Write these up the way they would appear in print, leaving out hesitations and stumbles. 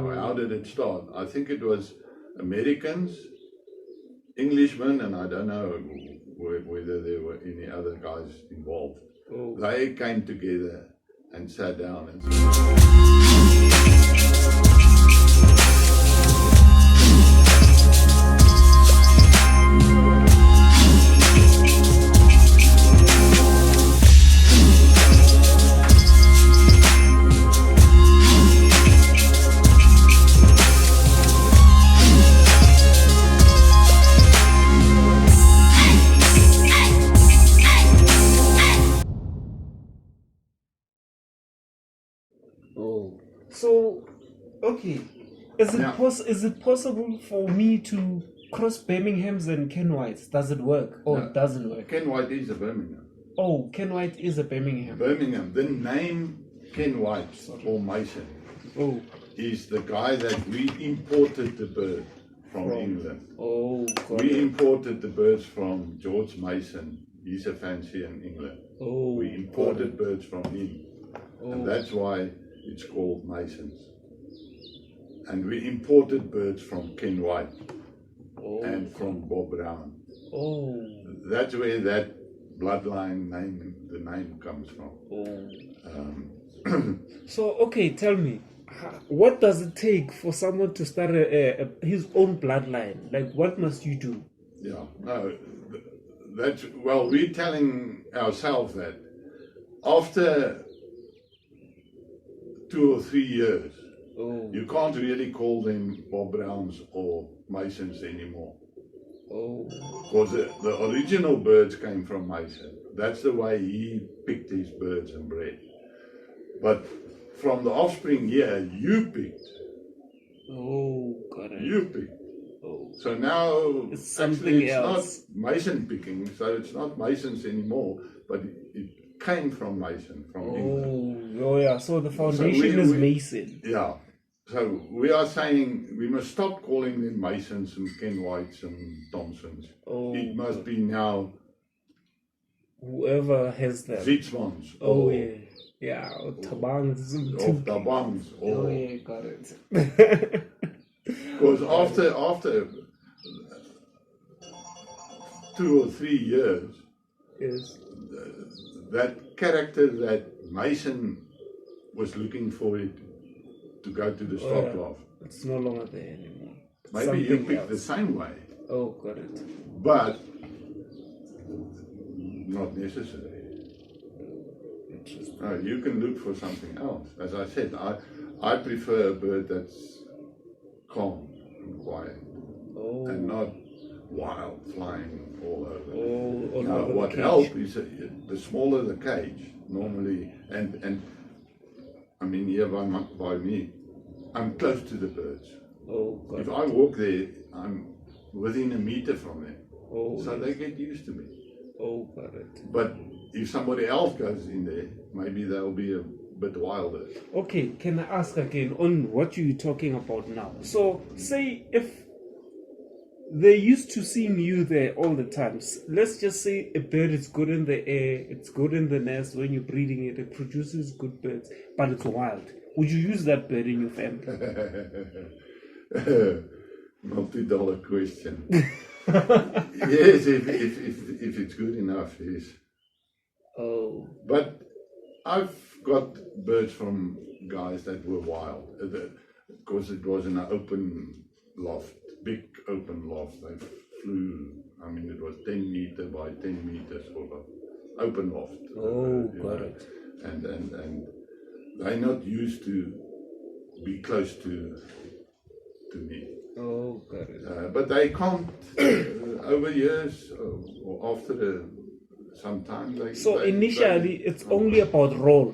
How did it start? I think it was Americans, Englishmen, and I don't know whether there were any other guys involved. Oh. They came together and sat down and said, Oh. So, okay. Is it Yeah. is it possible for me to cross Birminghams and Ken Whites? Does it work? Or No. it doesn't work? Ken White is a Birmingham. Oh, Ken White is a Birmingham. Birmingham. The name Ken White or Mason Oh. is the guy that we imported the bird from England. Oh, got We it. imported the birds from George Mason. He's a fancier in England. Oh, We imported birds from him. And Oh. that's why it's called Masons. And we imported birds from Ken White Oh. and from Bob Brown. Oh. That's where that bloodline name, the name comes from. Oh. So, okay, tell me, what does it take for someone to start his own bloodline? Like, what must you do? Yeah, no, that's, well, we're telling ourselves that after 2 or 3 years, Oh. you can't really call them Bob Browns or Masons anymore. Oh. Because the original birds came from Mason. That's the way he picked his birds and bred. But from the offspring here, you picked. Oh, got it. You picked. Oh. So now It's something actually it's else. not Mason picking, so it's not Masons anymore, but it came from Mason, from England. Oh, yeah. So the foundation is Mason. Yeah. So we are saying we must stop calling them Masons and Ken Whites and Thompsons. Oh. It must be now Whoever has them. Zitzmans. Oh, or, yeah. Yeah, or Tabangs. Or Tabangs. Oh, Or, yeah, got it. because after 2 or 3 years, Yes. that character that Mason was looking for it to go to the stock yeah. loft. It's no longer there anymore. It's Maybe you something picked the else. same way, Oh, got it. but not necessary. Interesting. No, you can look for something else. As I said, I prefer a bird that's calm and quiet Oh. and not wild, flying all over. Oh, all Now, over the what cage. helps is the smaller the cage, normally, and I mean here by me, I'm close to the birds. Oh, got If it. I walk there, I'm within a meter from them, Oh, so yes. they get used to me. Oh, got it. But if somebody else goes in there, maybe they'll be a bit wilder. Okay, can I ask again on what you're talking about now? So, say if they're used to seeing you there all the time. Let's just say a bird is good in the air, it's good in the nest. When you're breeding it, it produces good birds, but it's wild. Would you use that bird in your family? Multi-dollar question. Yes, if it's good enough, yes. Oh, But I've got birds from guys that were wild, because it was in an open loft, big open loft. They flew, I mean, it was 10 meter by 10 meters sort of open loft. oh, you got know. it. And they're not used to be close to me. Oh, got it. But they can't, over years or after some time. So initially, it's only about roll.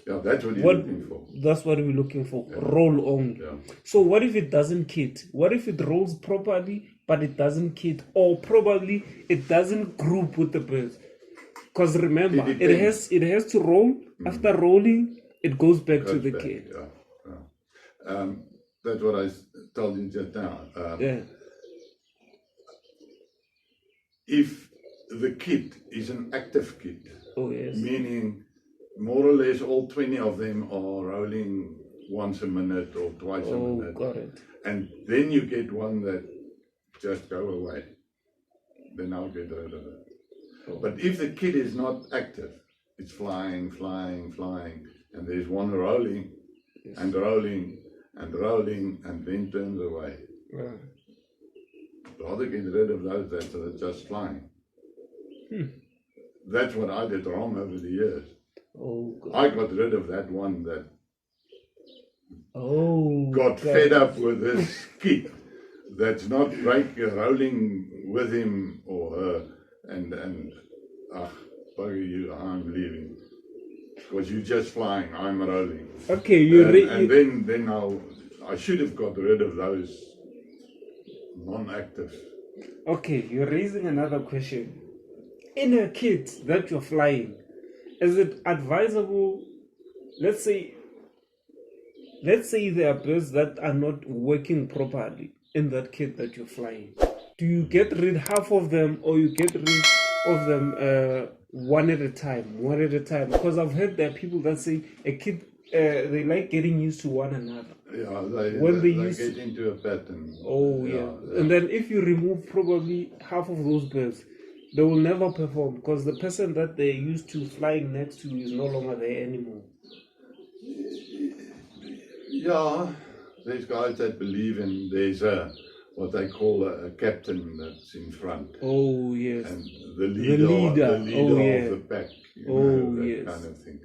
Yeah, that's what you're looking for. That's what we're looking for. Roll only. Yeah. So what if it doesn't kit? What if it rolls properly, but it doesn't kit, or probably it doesn't group with the birds? Because remember, it has to roll. After rolling, it goes back to the kit. Yeah. That's what I told you just now. Yeah. If the kit is an active kit, Oh yes. meaning more or less all 20 of them are rolling once a minute or twice a Oh, minute. got it. And then you get one that just go away. Then I'll get rid of it. Oh. But if the kid is not active, it's flying, and there's one rolling, Yes. and rolling, and then turns away. Yeah. Rather get rid of those that are just flying. That's what I did wrong over the years. Oh, God. I got rid of that one that Oh, got God. fed up with this kid that's not rolling with him or her, and bugger you, I'm leaving. Because you're just flying, I'm rolling. Okay, And then I should have got rid of those non-active. Okay, you're raising another question. In a kit that you're flying, is it advisable, let's say there are birds that are not working properly in that kit that you're flying. Do you get rid half of them, or you get rid of them one at a time? Because I've heard there are people that say a kid, they like getting used to one another. Yeah, they get into a pattern. Oh, yeah. And then if you remove probably half of those birds, they will never perform, because the person that they're used to flying next to is no longer there anymore. Yeah, there's guys that believe in there's what they call a captain that's in front. Oh, yes. And the leader Oh, yeah. of the pack. That yes. kind of thing.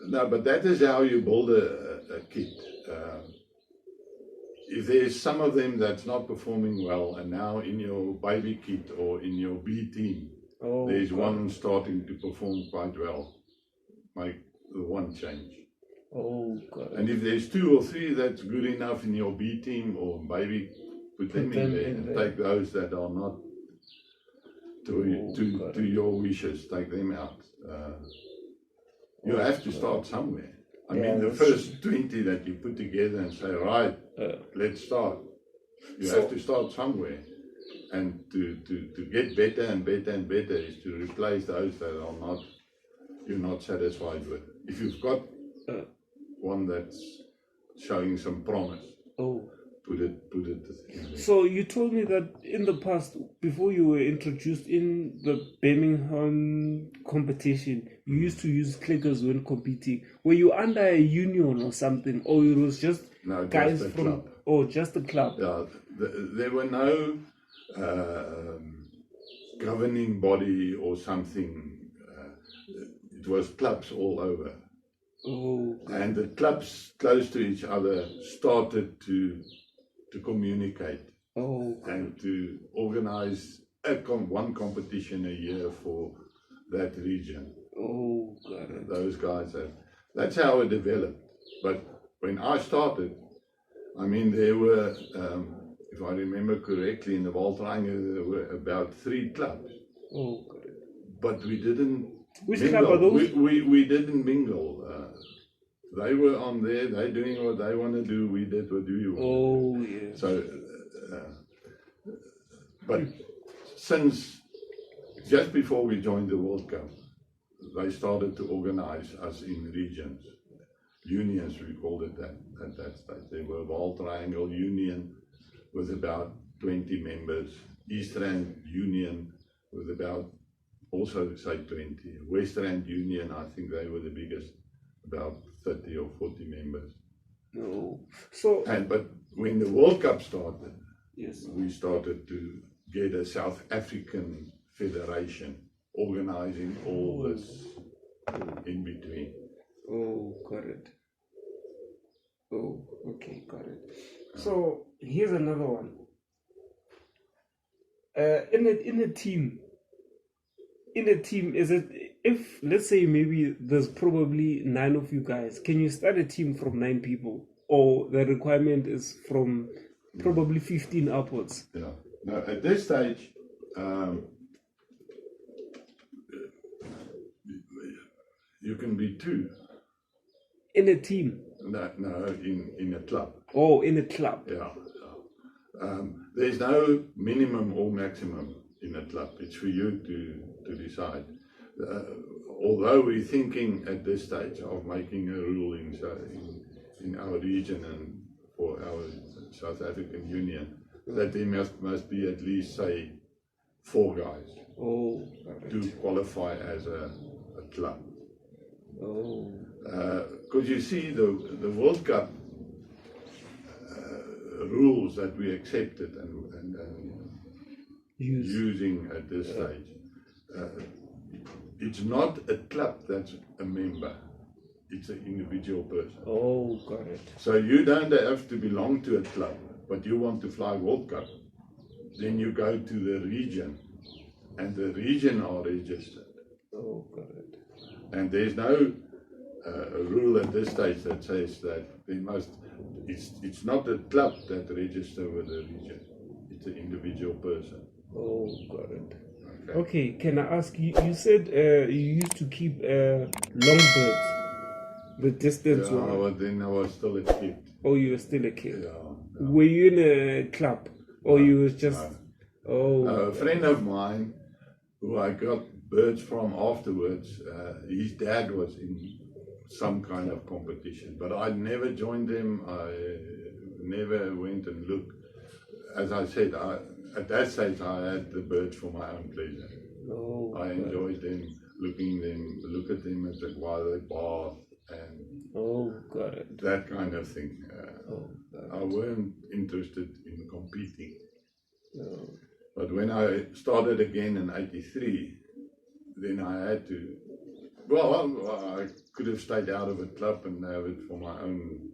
No, but that is how you build a kit. If there's some of them that's not performing well, and now in your baby kit or in your B team, there's one starting to perform quite well, make the one change. Oh, God. And if there's 2 or 3 that's good enough in your B team or baby, put them in there and take those that are not to your wishes, take them out. You have to start somewhere. I mean, the first 20 that you put together and say, right, let's start. You have to start somewhere. And to get better and better and better is to replace those that you're not satisfied with. If you've got one that's showing some promise, put it in there. So you told me that in the past, before you were introduced in the Birmingham competition, you used to use clickers when competing. Were you under a union or something, or it was just guys just a from club. Just a club? Yeah, there were no governing body or something. It was clubs all over. And the clubs close to each other started to communicate and to organize one competition a year for that region. Got it. Those guys, that's how it developed. But when I started, I mean, there were, if I remember correctly, in the Waldreinge, there were about 3 clubs. Got it. But we didn't Which mingle. club are those? We didn't mingle. They were on there, they're doing what they want to do, we did what we want to do. Yes. So, but since just before we joined the World Cup, they started to organize us in regions. Unions, we called it that at that stage. There were Wall Triangle Union with about 20 members, East Rand Union with about, also say 20, West Rand Union, I think they were the biggest, about 30 or 40 members. But when the World Cup started, we started to get a South African federation organizing all this in between. Got it. Okay, got it. So here's another one. In a team, is it, if let's say maybe there's probably 9 of you guys, can you start a team from 9 people, or the requirement is from probably 15 upwards? Yeah. Now at this stage, you can be 2 in a team. No, in a club. In a club. Yeah. There's no minimum or maximum in a club. It's for you to decide. although we're thinking at this stage of making a rule in our region and for our South African Union, that there must be at least, say, 4 guys Oh, to qualify as a club. oh, Because you see, the World Cup rules that we accepted and using at this stage, it's not a club that's a member, it's an individual person. oh, got it. So you don't have to belong to a club, but you want to fly World Cup, then you go to the region, and the region are registered. Oh, got it. And there's no rule at this stage that says that they must, it's not a club that register with the region, it's an individual person. Oh, got it. Okay. Okay, can I ask you? You said you used to keep long birds, the distance Yeah, one. but then I was still a kid. Oh, you were still a kid. Yeah. Were you in a club, or you was just? Oh, A friend of mine, who I got birds from afterwards, his dad was in some kind of competition, but I never joined them. I never went and looked. As I said, at that stage I had the birds for my own pleasure. oh, I enjoyed them, look at them while they bath and oh, got it. that kind of thing. Oh, got I weren't interested in competing. it. Oh, But when I started again in '83, then I had to, well, I could have stayed out of a club and have it for my own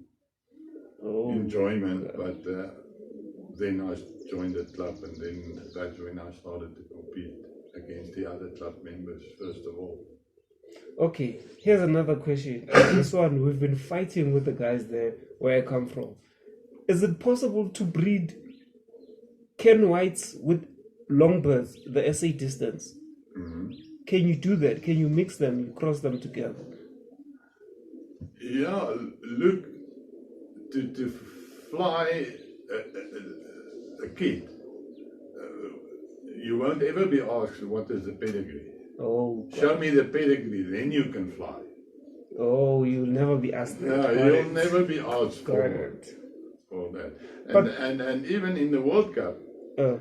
oh, enjoyment, but then I joined the club, and then that's when I started to compete against the other club members, first of all. Okay, here's another question. This one, we've been fighting with the guys there where I come from. Is it possible to breed Ken Whites with longbirds, the SA distance? Mm-hmm. Can you do that? Can you mix them, you cross them together? Yeah, look, to fly a kid, you won't ever be asked what is the pedigree. Oh, Show me the pedigree, then you can fly. oh, you'll never be asked that. Yeah, Got you'll it. never be asked Got it. for that. But- And even in the World Cup, Oh,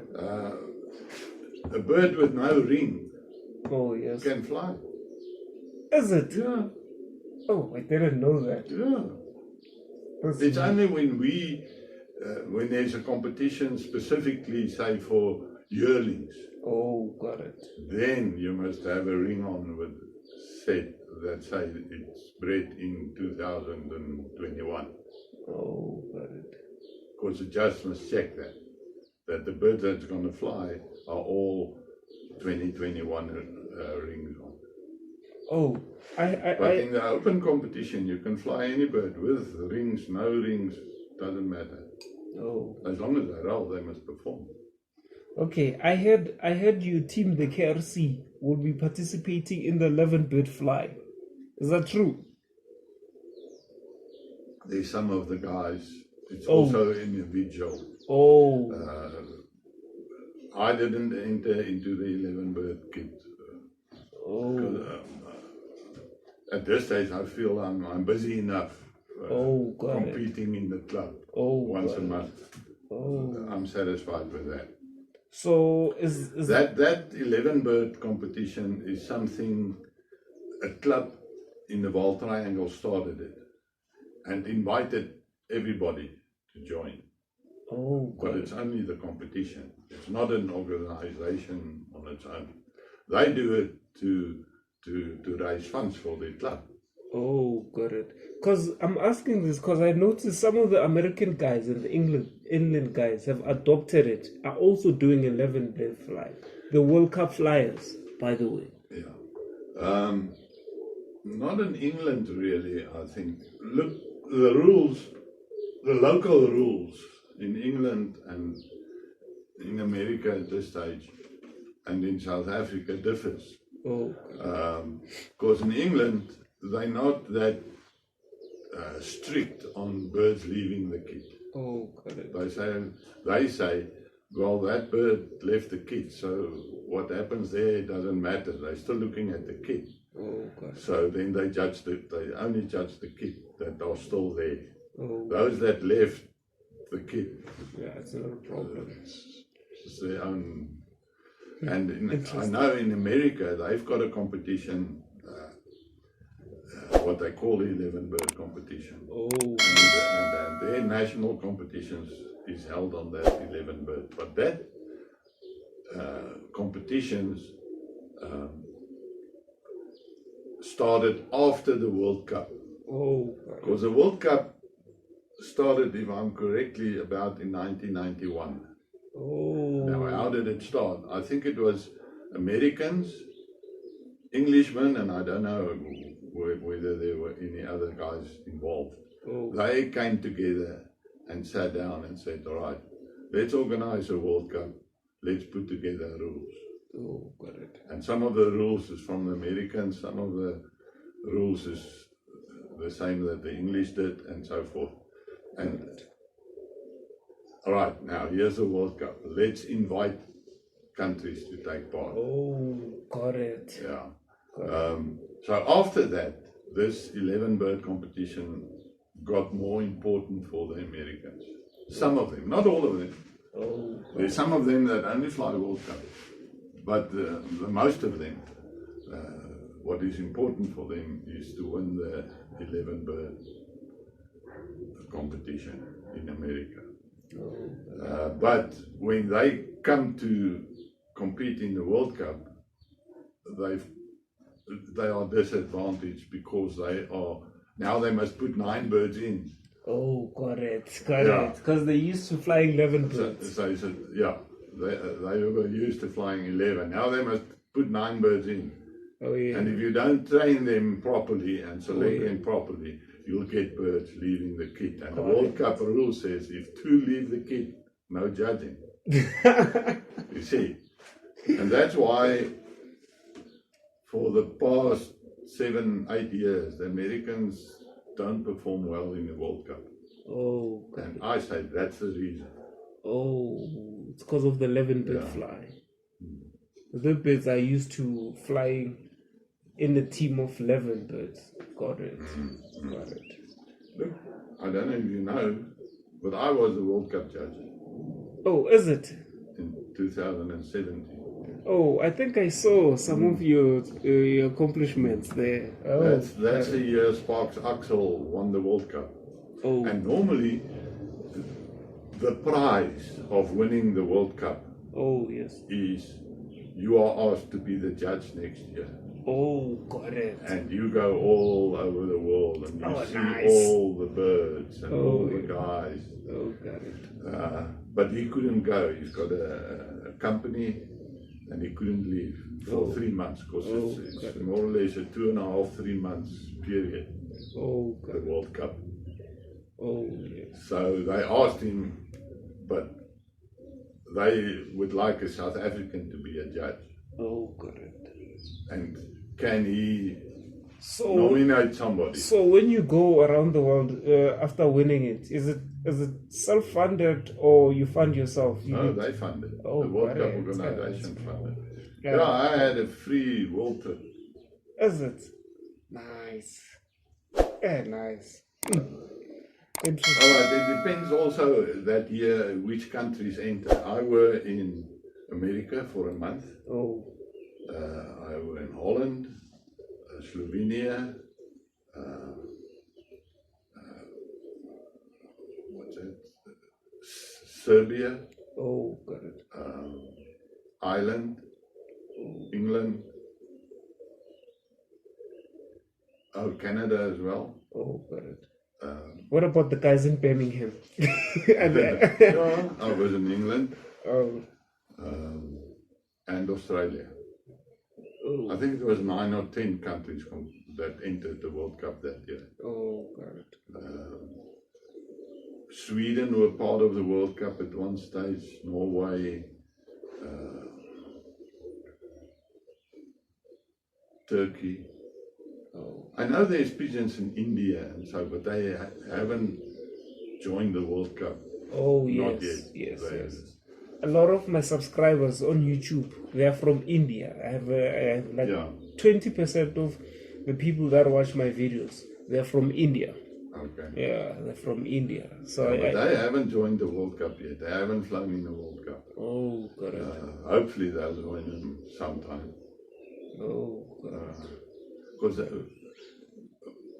a bird with no ring oh, yes. can fly. Is it? Yeah, Oh, I didn't know that. yeah. That's It's only when there's a competition specifically, say, for yearlings, Oh, got it. then you must have a ring on with set that say it's bred in 2021. Oh, got it. Because the judge must check that the birds that's going to fly are all 2021 rings on. Oh, But in the open competition, you can fly any bird with rings, no rings, doesn't matter. oh. As long as they roll, they must perform. Okay, I heard your team, the KRC, will be participating in the 11-bird fly. Is that true? There's some of the guys, it's Oh. also individual. Oh, I didn't enter into the 11-bird kit. oh, At this stage, I feel I'm busy enough oh, got it. competing in the club Oh, once got a it. month. Oh, I'm satisfied with that. so is That 11-bird competition is something a club in the Vaal Triangle started it and invited everybody to join. oh, But got it's it. only the competition. It's not an organization on its own. They do it to raise funds for their club. Oh, got it. Because I'm asking this because I noticed some of the American guys and the England guys have adopted it, are also doing 11-bird fly. The World Cup flyers, by the way. Yeah. Not in England, really, I think. Look, the rules, the local rules in England and in America at this stage and in South Africa differs. Oh, Because in England, they're not that strict on birds leaving the kit. oh, got it. They say, well, that bird left the kit, so what happens there doesn't matter. They're still looking at the kit. Oh, God. So then they only judge the kit that are still there. Oh, Those that left the kit, yeah, it's not a problem. it's their own. And I Interesting. know in America they've got a competition, what they call the 11 bird competition. Oh, And their national competitions is held on that 11 bird. But that competitions started after the World Cup. oh, Because the World Cup started, if I'm correctly, about in 1991. oh. Now, how did it start? I think it was Americans, Englishmen, and I don't know whether there were any other guys involved. Oh, They came together and sat down and said, all right, let's organize a World Cup. Let's put together rules. oh, got it. And some of the rules is from the Americans, some of the rules is the same that the English did, and so forth. And all right, now here's the World Cup. Let's invite countries to take part. Oh, got it. Yeah. Got it. So after that, this 11 bird competition got more important for the Americans. Some of them, not all of them. Oh, There's some of them that only fly World Cup, but the most of them, what is important for them is to win the 11 bird competition in America. But when they come to compete in the World Cup, they are disadvantaged because they must put 9 birds in. oh, got it. Got Yeah. it. Because they used to fly 11 So, birds. they were used to flying 11. Now they must put 9 birds in. Oh, yeah. And if you don't train them properly and select yeah. them properly, you'll get birds leaving the kit. And the Got World it. Cup rule says if 2 leave the kit, no judging. You see. And that's why for the past 7-8 years, the Americans don't perform well in the World Cup. Oh, got And it. I say that's the reason. Oh, it's because of the 11 bird Yeah. fly. The birds are used to flying in a team of 11 birds. Got it. Got it. Look, I don't know if you know, but I was the World Cup judge Oh, is it? in 2017. Oh, I think I saw some of your accomplishments there. Oh, That's the year Sparks Axel won the World Cup. oh, And normally, the prize of winning the World Cup oh, yes. is you are asked to be the judge next year. Oh, got it. And you go all over the world and you Oh, see nice. all the birds and all Oh, the yeah. guys. Oh, got it. But he couldn't go. He's got a company and he couldn't leave for 3 months because it's more or less a 2.5-3 months period, Oh, the got it. World Cup. Oh, yes. So they asked him, but they would like a South African to be a judge. Oh, got it. And can he So, nominate somebody? so when you go around the world after winning it, is it self-funded or you fund yourself? You No, need- they funded. Oh, The World got Cup it. organization Yeah, funded. Yeah. Yeah, I had a free world trip. Is it? Nice. Yeah, nice. Interesting. All right, it depends also that year which countries enter. I were in America for a month. Oh, I were in Holland, Slovenia, what's it? Serbia, oh, got it. Ireland, England, Canada as well. Oh, got it. What about the guys in Birmingham? And, Yeah, I was in England oh, and Australia. oh, I think it was 9 or 10 countries that entered the World Cup that year. oh, got it. Sweden were part of the World Cup at one stage, Norway, Turkey. Oh, I know there's pigeons in India and so, but they haven't joined the World Cup. oh, Not yes, yet. yes, They- yes. A lot of my subscribers on YouTube, they are from India. I have like Yeah. 20% of the people that watch my videos, they're from India. Okay. Yeah, they're from India. So Yeah, but they haven't joined the World Cup yet. They haven't flown in the World Cup. oh, got it. Hopefully they'll join them sometime. Oh, got it. Because,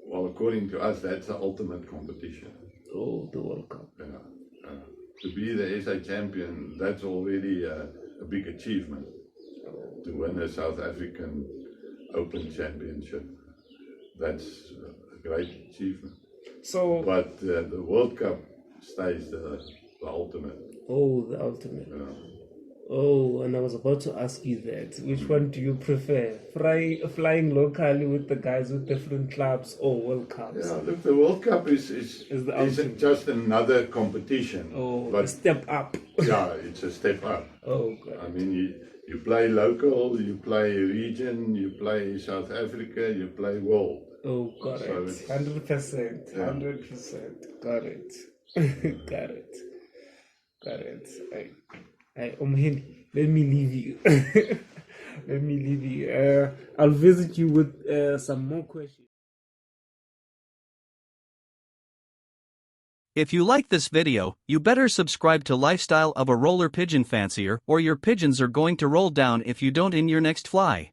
well, according to us, that's the ultimate competition. Oh, the World Cup. To be the SA champion, that's already a big achievement. To win a South African Open Championship, that's a great achievement. So, But the World Cup stays the ultimate. oh, the ultimate. Yeah. Oh, and I was about to ask you that. Which one do you prefer? Flying locally with the guys with different clubs or World Cups? Yeah, look, the World Cup the isn't ultimate. just another competition. Oh, a but step up. yeah, it's a step up. Oh, God. I mean, you play local, you play region, you play South Africa, you play world. Oh, got So it. it's- 100%. Yeah. 100%. Got it. Got it. Got it. Hennie, let me leave you. Let me leave you. I'll visit you with some more questions. If you like this video, you better subscribe to Lifestyle of a Roller Pigeon Fancier or your pigeons are going to roll down if you don't in your next fly.